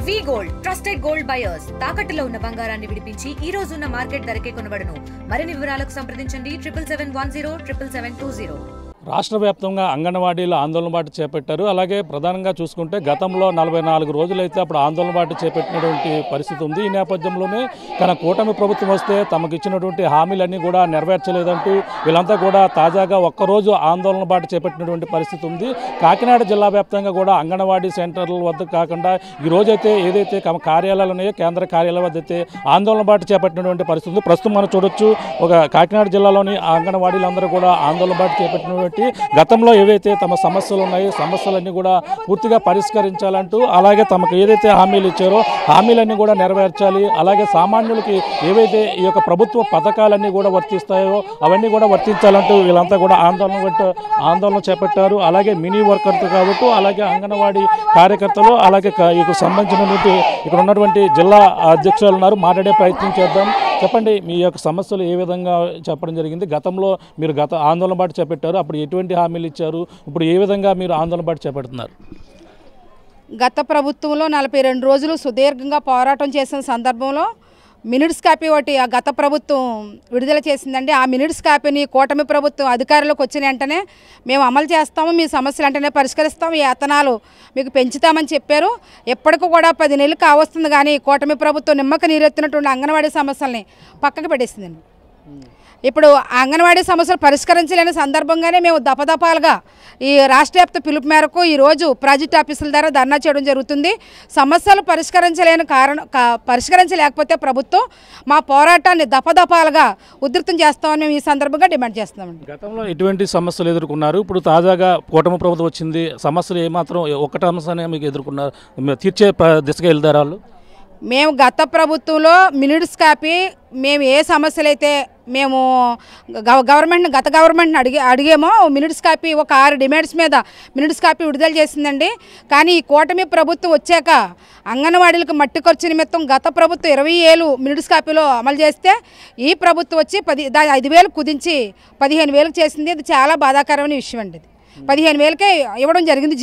వి gold trusted gold buyers తాకట్టులో ఉన్న బంగారాన్ని విడిపించి ఈ రోజు ఉన్న మార్కెట్ ధరకే కొనబడును. మరిన్ని వివరాలకు సంప్రదించండి 7710 రాష్ట్ర వ్యాప్తంగా అంగన్వాడీలు ఆందోళన బాట చేపట్టారు. అలాగే ప్రధానంగా చూసుకుంటే గతంలో 44 రోజులైతే అప్పుడు ఆందోళన బాట చేపట్టినటువంటి పరిస్థితి ఉంది. ఈ నేపథ్యంలోనే తన కూటమి ప్రభుత్వం వస్తే తమకు ఇచ్చినటువంటి హామీలన్నీ కూడా నెరవేర్చలేదంటూ వీళ్ళంతా కూడా తాజాగా ఒక్కరోజు ఆందోళన బాట చేపట్టినటువంటి పరిస్థితి ఉంది. కాకినాడ జిల్లా వ్యాప్తంగా కూడా అంగన్వాడీ సెంటర్ల వద్ద కాకుండా ఈ రోజైతే ఏదైతే కార్యాలయాలు ఉన్నాయో కేంద్ర కార్యాలయం వద్ద అయితే ఆందోళన బాట చేపట్టినటువంటి పరిస్థితి ఉంది. ప్రస్తుతం మనం చూడొచ్చు ఒక కాకినాడ జిల్లాలోని అంగన్వాడీలందరూ కూడా ఆందోళన బాట చేపట్టినటువంటి గతంలో ఏవైతే తమ సమస్యలు ఉన్నాయో సమస్యలన్నీ కూడా పూర్తిగా పరిష్కరించాలంటూ అలాగే తమకు ఏదైతే హామీలు ఇచ్చారో హామీలన్నీ కూడా నెరవేర్చాలి. అలాగే సామాన్యులకి ఏవైతే ఈ యొక్క ప్రభుత్వ పథకాలన్నీ కూడా వర్తిస్తాయో అవన్నీ కూడా వర్తించాలంటూ వీళ్ళంతా కూడా ఆందోళన చేపట్టారు. అలాగే మినీ వర్కర్తో కాబట్టి అలాగే అంగన్వాడీ కార్యకర్తలు అలాగే ఇక్కడ సంబంధించినటువంటి ఇక్కడ ఉన్నటువంటి జిల్లా అధ్యక్షులు ఉన్నారు. మాట్లాడే ప్రయత్నం చేద్దాం. చెప్పండి, మీ యొక్క సమస్యలు ఏ విధంగా చెప్పడం జరిగింది? గతంలో మీరు ఆందోళన బాట చేపట్టారు, అప్పుడు ఎటువంటి హామీలు ఇచ్చారు, ఇప్పుడు ఏ విధంగా మీరు ఆందోళన బాట చేపడుతున్నారు? గత ప్రభుత్వంలో 42 రోజులు సుదీర్ఘంగా పోరాటం చేసిన సందర్భంలో మినిట్స్ కాపీ ఒకటి ఆ గత ప్రభుత్వం విడుదల చేసిందండి. ఆ మినిట్స్ కాపీని కూటమి ప్రభుత్వం అధికారంలోకి వచ్చిన వెంటనే మేము అమలు చేస్తాము, మీ సమస్యలు వెంటనే పరిష్కరిస్తాము, ఈ వేతనాలు మీకు పెంచుతామని చెప్పారు. ఎప్పటికీ కూడా 10 నెలలు కావస్తుంది కానీ కూటమి ప్రభుత్వం నిమ్మక నీరెత్తినటువంటి అంగన్వాడీ సమస్యల్ని పక్కకు పెట్టేసిందండి. ఇప్పుడు అంగన్వాడీ సమస్యలు పరిష్కరించలేని సందర్భంగానే మేము దపదపాలుగా ఈ రాష్ట్ర వ్యాప్త పిలుపు మేరకు ఈరోజు ప్రాజెక్ట్ ఆఫీసుల ద్వారా ధర్నా చేయడం జరుగుతుంది. సమస్యలు పరిష్కరించలేకపోతే ప్రభుత్వం మా పోరాటాన్ని దపదపాలుగా ఉధృతం చేస్తామని మేము ఈ సందర్భంగా డిమాండ్ చేస్తున్నామండి. గతంలో ఎటువంటి సమస్యలు ఎదుర్కొన్నారు? ఇప్పుడు తాజాగా కూటమి ప్రభుత్వం వచ్చింది, సమస్యలు ఏమాత్రం ఒకటి అంశాన్ని మీకు ఎదుర్కొన్నారు, తీర్చే దిశగా వెళ్తారు? మేము గత ప్రభుత్వంలో మినిట్స్ కాపీ మేము ఏ సమస్యలు అయితే మేము గత గవర్నమెంట్ని అడిగామో మినిట్స్ కాపీ ఒక 6 డిమాండ్స్ మీద మినిట్స్ కాపీ విడుదల చేసిందండి. కానీ ఈ కూటమి ప్రభుత్వం వచ్చాక అంగన్వాడీలకు మట్టి ఖర్చు నిమిత్తం గత ప్రభుత్వం 20 ఏళ్ళు మినిట్స్ కాపీలో అమలు చేస్తే ఈ ప్రభుత్వం వచ్చి 5,000 కుదించి 15,000 చేసింది. ఇది చాలా బాధాకరమైన విషయం అండి. ఇది 15,000కే ఇవ్వడం జరిగింది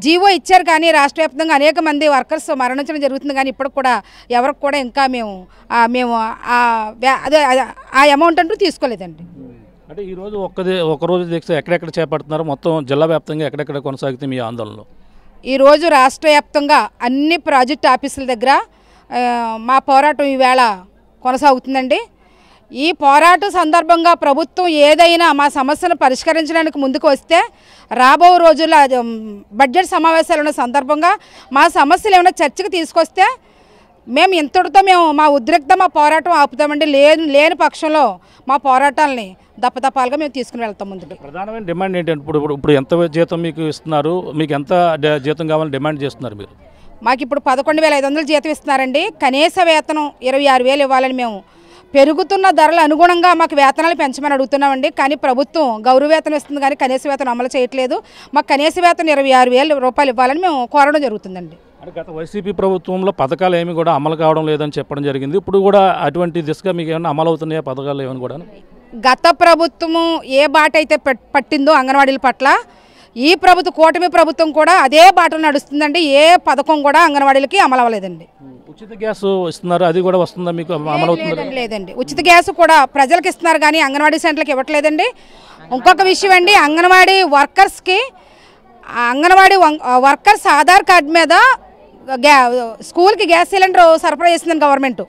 జీవో ఇచ్చారు. కానీ రాష్ట్ర వ్యాప్తంగా అనేక మంది వర్కర్స్ మరణించడం జరుగుతుంది. కానీ ఇప్పటికి కూడా ఎవరికి కూడా ఇంకా మేము ఆ అమౌంట్ అంటూ తీసుకోలేదండి. అంటే ఈరోజు ఒకరోజు దీక్ష ఎక్కడెక్కడ చేపడుతున్నారు? మొత్తం జిల్లా వ్యాప్తంగా ఎక్కడెక్కడ కొనసాగుతుంది మీ ఆందోళనలో? ఈరోజు రాష్ట్ర వ్యాప్తంగా అన్ని ప్రాజెక్టు ఆఫీసుల దగ్గర మా పోరాటం ఈవేళ కొనసాగుతుందండి. ఈ పోరాట సందర్భంగా ప్రభుత్వం ఏదైనా మా సమస్యను పరిష్కరించడానికి ముందుకు వస్తే రాబో రోజుల్లో బడ్జెట్ సమావేశాలు ఉన్న సందర్భంగా మా సమస్యలు ఏమైనా చర్చకు తీసుకొస్తే మేము ఇంతటితో మా ఉద్రిక్త మా పోరాటం ఆపుతామండి. లేని పక్షంలో మా పోరాటాలని దప్పదప్పాలుగా మేము తీసుకుని వెళ్తాం ముందుకు. ప్రధానమైన డిమాండ్ ఏంటంటే ఇప్పుడు ఎంత జీతం మీకు ఇస్తున్నారు, మీకు ఎంత జీతం కావాలని డిమాండ్ చేస్తున్నారు మీరు? మాకు ఇప్పుడు 11,500 జీతం ఇస్తున్నారండి. కనీస వేతనం 26,000 ఇవ్వాలని మేము పెరుగుతున్న ధరలు అనుగుణంగా మాకు వేతనాలు పెంచమని అడుగుతున్నామండి. కానీ ప్రభుత్వం గౌరవ వేతనం ఇస్తుంది కానీ కనీస వేతనం అమలు చేయట్లేదు. మాకు కనీస వేతనం 26,000 రూపాయలు ఇవ్వాలని మేము కోరడం జరుగుతుందండి. అంటే గత వైసీపీ ప్రభుత్వంలో పథకాలు ఏమి కూడా అమలు కావడం లేదని చెప్పడం జరిగింది. ఇప్పుడు కూడా అటువంటి దిశగా మీకు ఏమైనా అమలు అవుతున్నాయా పథకాలు ఏమైనా కూడా? గత ప్రభుత్వము ఏ బాట అయితే పట్టిందో అంగన్వాడీల పట్ల ఈ కూటమి ప్రభుత్వం కూడా అదే బాటలో నడుస్తుందండి. ఏ పథకం కూడా అంగన్వాడీలకి అమలు అవ్వలేదండి. ఉచిత గ్యాస్ ఇస్తున్నారు, అది కూడా వస్తుందా మీకు? అమలు అవుతుందా? లేదండి, ఉచిత గ్యాస్ కూడా ప్రజలకు ఇస్తున్నారు కానీ అంగన్వాడీ సెంటర్లకు ఇవ్వట్లేదండి. ఇంకొక విషయం అండి, అంగన్వాడీ వర్కర్స్ ఆధార్ కార్డు మీద స్కూల్కి గ్యాస్ సిలిండర్ సరఫరా చేసిందని గవర్నమెంట్.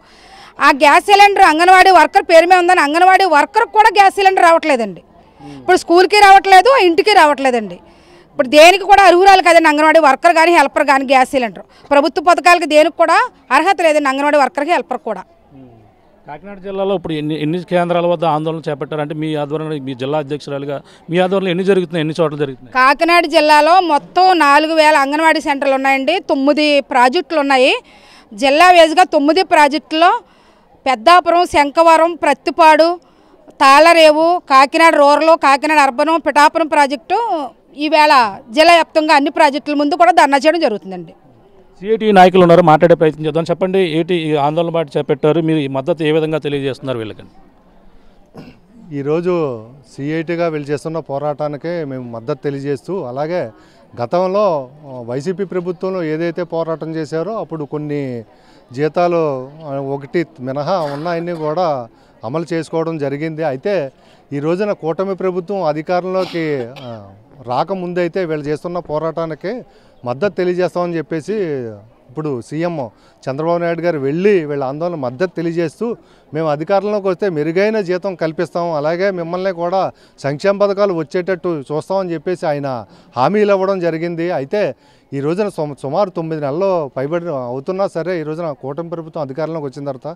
ఆ గ్యాస్ సిలిండర్ అంగన్వాడీ వర్కర్ పేరు మీద ఉందని అంగన్వాడీ వర్కర్ కూడా గ్యాస్ సిలిండర్ రావట్లేదండి. ఇప్పుడు స్కూల్కి రావట్లేదు, ఇంటికి రావట్లేదండి. ఇప్పుడు దేనికి కూడా అర్హురాలు కదండి అంగన్వాడీ వర్కర్ కానీ హెల్పర్ కానీ గ్యాస్ సిలిండర్. ప్రభుత్వ పథకాలకి దేనికి కూడా అర్హత లేదండి అంగన్వాడీ వర్కర్కి హెల్పర్ కూడా. కాకినాడ జిల్లాలో ఇప్పుడు ఎన్ని కేంద్రాల వద్ద ఆందోళన చేపట్టారంటే మీ ఆధ్వర్యంలో, మీ జిల్లా అధ్యక్షురాలుగా మీ ఆధ్వర్యంలో ఎన్ని జరుగుతున్నాయి, ఎన్ని చోట్ల జరుగుతున్నాయి? కాకినాడ జిల్లాలో మొత్తం 4,000 అంగన్వాడీ సెంటర్లు ఉన్నాయండి. 9 ప్రాజెక్టులు ఉన్నాయి. జిల్లా వేజ్గా 9 ప్రాజెక్టుల్లో Peddapuram, Sankhavaram, Prathipadu, Thallarevu, Kakinada rural, Kakinada urban, Pithapuram project ఈవేళ జిల్లా వ్యాప్తంగా అన్ని ప్రాజెక్టుల ముందు కూడా ధర్నా చేయడం జరుగుతుందండి. సిఐటి నాయకులు ఉన్నారు, మాట్లాడే ప్రయత్నం చేద్దాం. చెప్పండి, ఏంటి ఆందోళన బాట చేపట్టారు, మీరు ఈ మద్దతు ఏ విధంగా తెలియజేస్తున్నారు వీళ్ళకి? ఈరోజు సిఐటిగా వీళ్ళు చేస్తున్న పోరాటానికి మేము మద్దతు తెలియజేస్తూ అలాగే గతంలో వైసీపీ ప్రభుత్వంలో ఏదైతే పోరాటం చేశారో అప్పుడు కొన్ని జీతాలు ఒకటి మినహా ఉన్నాయన్నీ కూడా అమలు చేసుకోవడం జరిగింది. అయితే ఈ రోజున కూటమి ప్రభుత్వం అధికారంలోకి రాకముందైతే వీళ్ళు చేస్తున్న పోరాటానికి మద్దతు తెలియజేస్తామని చెప్పేసి ఇప్పుడు సీఎం చంద్రబాబు నాయుడు గారు వెళ్ళి వీళ్ళ ఆందోళన మద్దతు తెలియజేస్తూ మేము అధికారంలోకి వస్తే మెరుగైన జీతం కల్పిస్తాం, అలాగే మిమ్మల్ని కూడా సంక్షేమ పథకాలు వచ్చేటట్టు చూస్తామని చెప్పేసి ఆయన హామీలు ఇవ్వడం జరిగింది. అయితే ఈ రోజున సుమారు 9 నెలలు పైబడి అవుతున్నా సరే ఈ రోజున కూటమి ప్రభుత్వం అధికారంలోకి వచ్చిన తర్వాత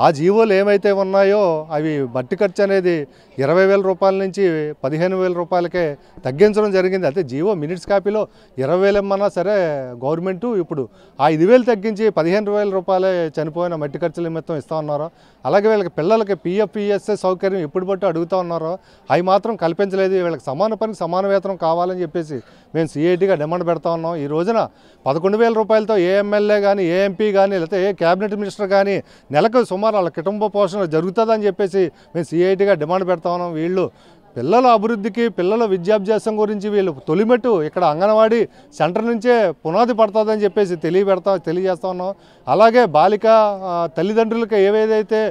ఆ జీవోలు ఏమైతే ఉన్నాయో అవి బట్టి ఖర్చు అనేది 20,000 రూపాయల నుంచి 15,000 రూపాయలకే తగ్గించడం జరిగింది. అయితే జీవో మినిట్స్ కాపీలో 20,000 ఇమ్మన్నా సరే గవర్నమెంటు ఇప్పుడు ఆ 5,000 తగ్గించి 15,000 రూపాయలే చనిపోయిన మట్టి ఖర్చుల నిమిత్తం ఇస్తూ ఉన్నారో, అలాగే వీళ్ళకి పిల్లలకి PF PSA సౌకర్యం ఎప్పుడు బట్టి అడుగుతూ ఉన్నారో అవి మాత్రం కల్పించలేదు. వీళ్ళకి సమాన పనికి సమాన వేతనం కావాలని చెప్పేసి మేము CITగా డిమాండ్ పెడతా ఉన్నాం. ఈ రోజున 11,000 రూపాయలతో ఏ ఎమ్మెల్యే కానీ ఏ ఎంపీ కానీ లేకపోతే ఏ క్యాబినెట్ మినిస్టర్ కానీ నెలకు సుమారు వాళ్ళ కుటుంబ పోషణ జరుగుతుందని చెప్పేసి మేము CITగా డిమాండ్ పెడతా ఉన్నాం. వీళ్ళు పిల్లల అభివృద్ధికి పిల్లల విద్యాభ్యాసం గురించి వీళ్ళు తొలిమెట్టు ఇక్కడ అంగన్వాడీ సెంటర్ నుంచే పునాది పడుతుందని చెప్పేసి తెలియజేస్తా ఉన్నాం. అలాగే బాలిక తల్లిదండ్రులకు ఏవేదైతే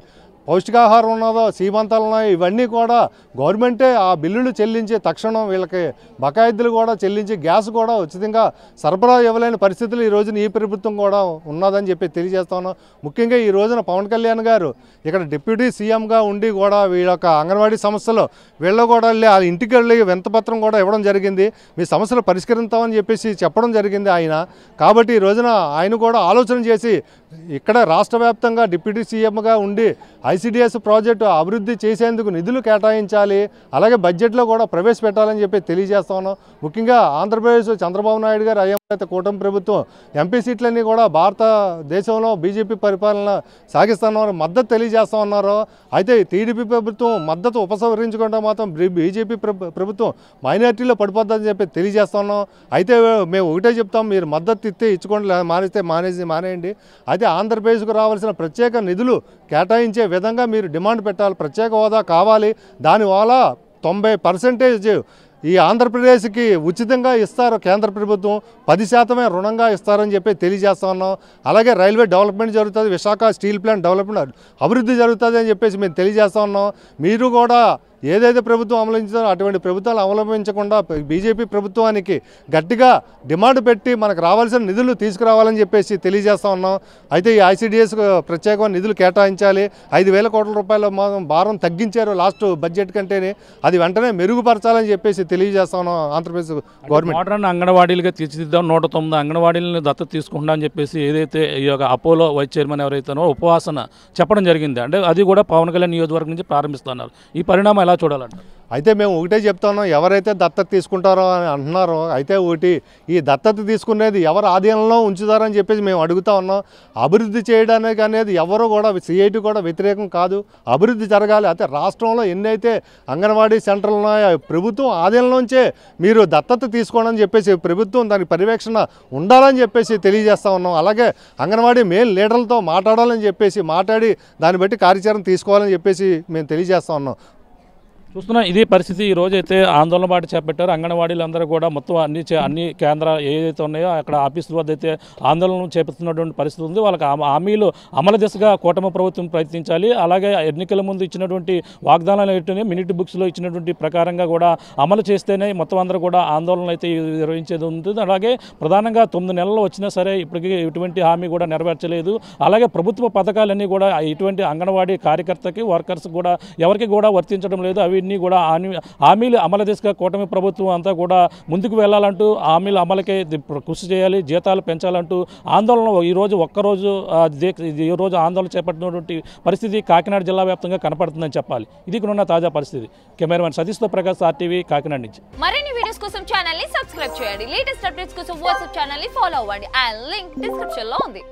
పౌష్టికాహారం ఉన్నదో సీమంతాలు ఉన్నాయో ఇవన్నీ కూడా గవర్నమెంటే ఆ బిల్లులు చెల్లించి తక్షణం వీళ్ళకి బకాయిద్దులు కూడా చెల్లించి గ్యాస్ కూడా ఉచితంగా సరఫరా ఇవ్వలేని పరిస్థితులు ఈ రోజున ఈ ప్రభుత్వం కూడా ఉన్నదని చెప్పి తెలియజేస్తా ఉన్నాం. ముఖ్యంగా ఈ రోజున పవన్ కళ్యాణ్ గారు ఇక్కడ డిప్యూటీ సీఎంగా ఉండి కూడా వీళ్ళ అంగన్వాడీ సమస్యలు వీళ్ళు కూడా వెళ్ళి ఆ ఇంటికి వెళ్ళి వింతపత్రం కూడా ఇవ్వడం జరిగింది. మీ సమస్యలు పరిష్కరిస్తామని చెప్పేసి చెప్పడం జరిగింది ఆయన. కాబట్టి ఈ రోజున ఆయన కూడా ఆలోచన చేసి ఇక్కడ రాష్ట్ర వ్యాప్తంగా డిప్యూటీ సీఎంగా ఉండి ICDS ప్రాజెక్టు అభివృద్ధి చేసేందుకు నిధులు కేటాయించాలి, అలాగే బడ్జెట్లో కూడా ప్రవేశపెట్టాలని చెప్పి తెలియజేస్తా ఉన్నాం. ముఖ్యంగా ఆంధ్రప్రదేశ్ చంద్రబాబు నాయుడు గారు అయ్యే కూటమి ప్రభుత్వం MP సీట్లన్నీ కూడా భారతదేశంలో BJP పరిపాలన సాగిస్తున్నారు మద్దతు తెలియజేస్తా ఉన్నారు. అయితే TDP ప్రభుత్వం మద్దతు ఉపసంహరించుకుంటే మాత్రం BJP ప్రభుత్వం మైనారిటీలో పడిపోద్దని చెప్పి తెలియజేస్తా ఉన్నాం. అయితే మేము ఒకటే చెప్తాం, మీరు మద్దతు ఇస్తే ఇచ్చుకోండి, మానేస్తే మానేయండి. అయితే ఆంధ్రప్రదేశ్కు రావాల్సిన ప్రత్యేక నిధులు కేటాయించే విధంగా మీరు డిమాండ్ పెట్టాలి. ప్రత్యేక హోదా కావాలి, దానివల్ల 90% ఈ ఆంధ్రప్రదేశ్కి ఉచితంగా ఇస్తారు కేంద్ర ప్రభుత్వం, 10% రుణంగా ఇస్తారని చెప్పి తెలియజేస్తా ఉన్నాం. అలాగే రైల్వే డెవలప్మెంట్ జరుగుతుంది, విశాఖ స్టీల్ ప్లాంట్ డెవలప్మెంట్ అభివృద్ధి జరుగుతుంది అని చెప్పేసి మేము తెలియజేస్తా ఉన్నాం. మీరు కూడా ఏదైతే ప్రభుత్వం అవలంబించారో అటువంటి ప్రభుత్వాలు అవలంబించకుండా BJP ప్రభుత్వానికి గట్టిగా డిమాండ్ పెట్టి మనకు రావాల్సిన నిధులు తీసుకురావాలని చెప్పేసి తెలియజేస్తా ఉన్నాం. అయితే ఈ ICDS ప్రత్యేకమైన నిధులు కేటాయించాలి. 5,000 కోట్ల రూపాయల భారం తగ్గించారు లాస్ట్ బడ్జెట్ కంటేనే, అది వెంటనే మెరుగుపరచాలని చెప్పేసి తెలియజేస్తా ఉన్నాం. ఆంధ్రప్రదేశ్ గవర్నమెంట్ మోడర్న్ అంగన్వాడీలుగా తీర్చిదిద్దాం, 109 అంగన్వాడీలను దత్తత తీసుకుంటా అని చెప్పేసి ఏదైతే ఈ యొక్క అపోలో వైస్ చైర్మన్ ఎవరైతేనో ఉపవాసన చెప్పడం జరిగింది. అంటే అది కూడా పవన్ కళ్యాణ్ నియోజకవర్గం నుంచి ప్రారంభిస్తున్నారు. ఈ పరిణామం ఎలా చూడాలంట? అయితే మేము ఒకటే చెప్తాను, ఎవరైతే దత్తత తీసుకుంటారో అని అంటున్నారో అయితే ఒకటి ఈ దత్తత తీసుకునేది ఎవరు ఆధీనంలో ఉంచుతారని చెప్పేసి మేము అడుగుతా ఉన్నాం. అభివృద్ధి చేయడానికి అనేది ఎవరు కూడా CIT కూడా వ్యతిరేకం కాదు, అభివృద్ధి జరగాలి. అయితే రాష్ట్రంలో ఎన్నైతే అంగన్వాడీ సెంటర్లు ఉన్నాయో ప్రభుత్వం ఆధీనంలోంచే మీరు దత్తత తీసుకోండి అని చెప్పేసి ప్రభుత్వం దానికి పర్యవేక్షణ ఉండాలని చెప్పేసి తెలియజేస్తూ ఉన్నాం. అలాగే అంగన్వాడీ మెయిన్ లీడర్లతో మాట్లాడాలని చెప్పేసి మాట్లాడి దాన్ని బట్టి కార్యాచరణ తీసుకోవాలని చెప్పేసి మేము తెలియజేస్తూ ఉన్నాం. చూస్తున్నా ఇది పరిస్థితి. ఈ రోజైతే ఆందోళన బాట చేపట్టారు అంగన్వాడీలు అందరూ కూడా. మొత్తం అన్ని కేంద్రాలు ఏదైతే ఉన్నాయో అక్కడ ఆఫీసుల వద్ద అయితే ఆందోళన చేపడుతున్నటువంటి పరిస్థితి ఉంది. వాళ్ళకి హామీలు అమలు దిశగా కూటమి ప్రభుత్వం ప్రయత్నించాలి. అలాగే ఎన్నికల ముందు ఇచ్చినటువంటి వాగ్దానాలు ఏంటనే మినిట్ బుక్స్లో ఇచ్చినటువంటి ప్రకారంగా కూడా అమలు చేస్తేనే మొత్తం అందరూ కూడా ఆందోళనలు అయితే నిర్వహించేది ఉంటుంది. అలాగే ప్రధానంగా 9 నెలలు వచ్చినా సరే ఇప్పటికీ ఎటువంటి హామీ కూడా నెరవేర్చలేదు. అలాగే ప్రభుత్వ పథకాలన్నీ కూడా ఇటువంటి అంగన్వాడీ కార్యకర్తకి వర్కర్స్ కూడా ఎవరికి కూడా వర్తించడం లేదు. అవన్నీ కూడా హామీలు అమలు దిశగా కూటమి ప్రభుత్వం అంతా కూడా ముందుకు వెళ్ళాలంటూ హామీల అమలుకే కృషి చేయాలి, జీతాలు పెంచాలంటూ ఆందోళన ఈ రోజు ఆందోళన చేపట్టినటువంటి పరిస్థితి కాకినాడ జిల్లా వ్యాప్తంగా కనపడుతుందని చెప్పాలి. ఇది ఇక్కడ ఉన్న తాజా పరిస్థితి. కెమెరామెన్ సతీష్తో ప్రకాష్, RTV కాకినాడ నుంచి. మరిన్ని వీడియోస్ కోసం ఛానల్ ని సబ్స్క్రైబ్ చేయండి. లేటెస్ట్ అప్డేట్స్ కోసం వాట్సాప్ ఛానల్ ని ఫాలో అవ్వండి. ఆ లింక్ డిస్క్రిప్షన్ లో ఉంది.